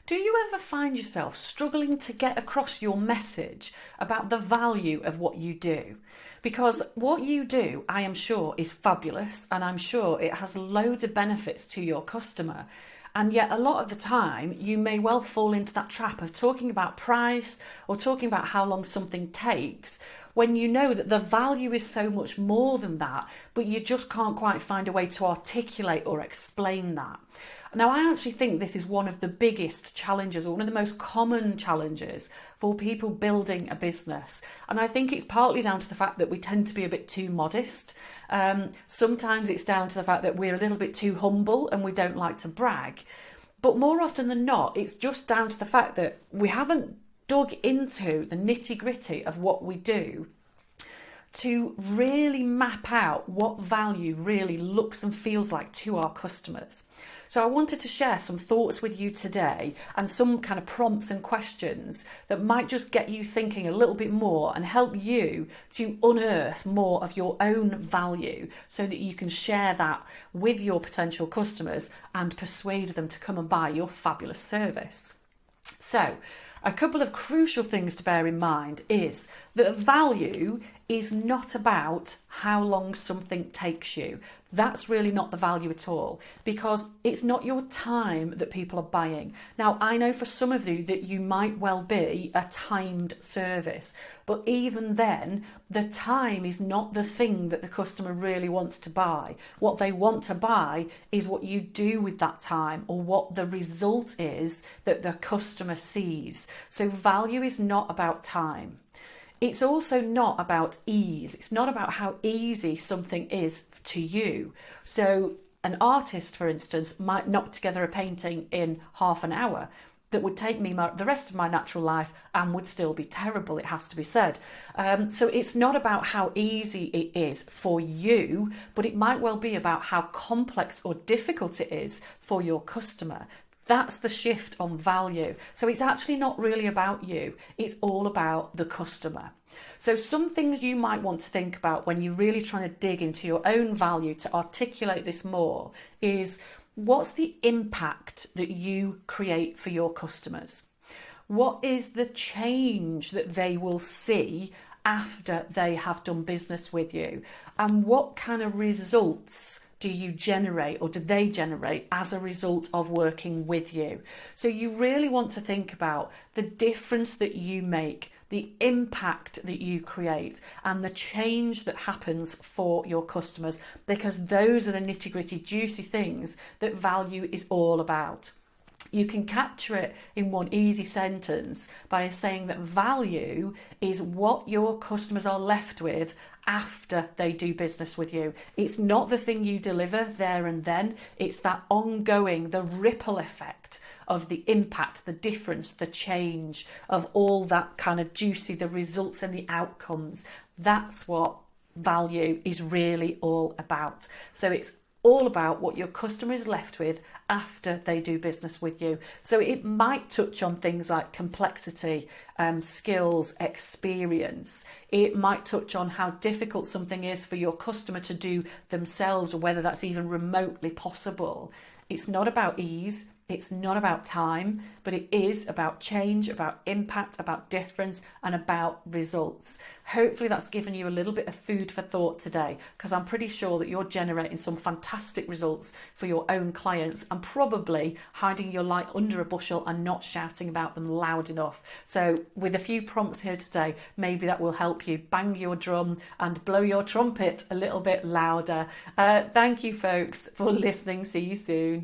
Do you ever find yourself struggling to get across your message about the value of what you do? Because what you do, I am sure, is fabulous, and I'm sure it has loads of benefits to your customer. And yet, a lot of the time, you may well fall into that trap of talking about price or talking about how long something takes when you know that the value is so much more than that, but you just can't quite find a way to articulate or explain that. Now, I actually think this is one of the biggest challenges, or one of the most common challenges for people building a business. And I think it's partly down to the fact that we tend to be a bit too modest. Sometimes it's down to the fact that we're a little bit too humble and we don't like to brag. But more often than not, it's just down to the fact that we haven't dug into the nitty-gritty of what we do to really map out what value really looks and feels like to our customers. So I wanted to share some thoughts with you today and some kind of prompts and questions that might just get you thinking a little bit more and help you to unearth more of your own value so that you can share that with your potential customers and persuade them to come and buy your fabulous service. So, a couple of crucial things to bear in mind is that value is not about how long something takes you. That's really not the value at all, because it's not your time that people are buying. Now, I know for some of you that you might well be a timed service, but even then, the time is not the thing that the customer really wants to buy. What they want to buy is what you do with that time, or what the result is that the customer sees. So value is not about time. It's also not about ease. It's not about how easy something is to you. So an artist, for instance, might knock together a painting in half an hour that would take me the rest of my natural life and would still be terrible, it has to be said. So it's not about how easy it is for you, but it might well be about how complex or difficult it is for your customer. That's the shift on value. So it's actually not really about you. It's all about the customer. So some things you might want to think about when you're really trying to dig into your own value to articulate this more is, what's the impact that you create for your customers? What is the change that they will see after they have done business with you? And what kind of results do you generate, or do they generate as a result of working with you? So you really want to think about the difference that you make, the impact that you create, and the change that happens for your customers, because those are the nitty-gritty, juicy things that value is all about. You can capture it in one easy sentence by saying that value is what your customers are left with after they do business with you. It's not the thing you deliver there and then. It's that ongoing, the ripple effect of the impact, the difference, the change of all that kind of juicy, the results and the outcomes. That's what value is really all about. So it's all about what your customer is left with after they do business with you. So it might touch on things like complexity, skills, experience. It might touch on how difficult something is for your customer to do themselves, or whether that's even remotely possible. It's not about ease. It's not about time, but it is about change, about impact, about difference, and about results. Hopefully that's given you a little bit of food for thought today, because I'm pretty sure that you're generating some fantastic results for your own clients and probably hiding your light under a bushel and not shouting about them loud enough. So with a few prompts here today, maybe that will help you bang your drum and blow your trumpet a little bit louder. Thank you, folks, for listening. See you soon.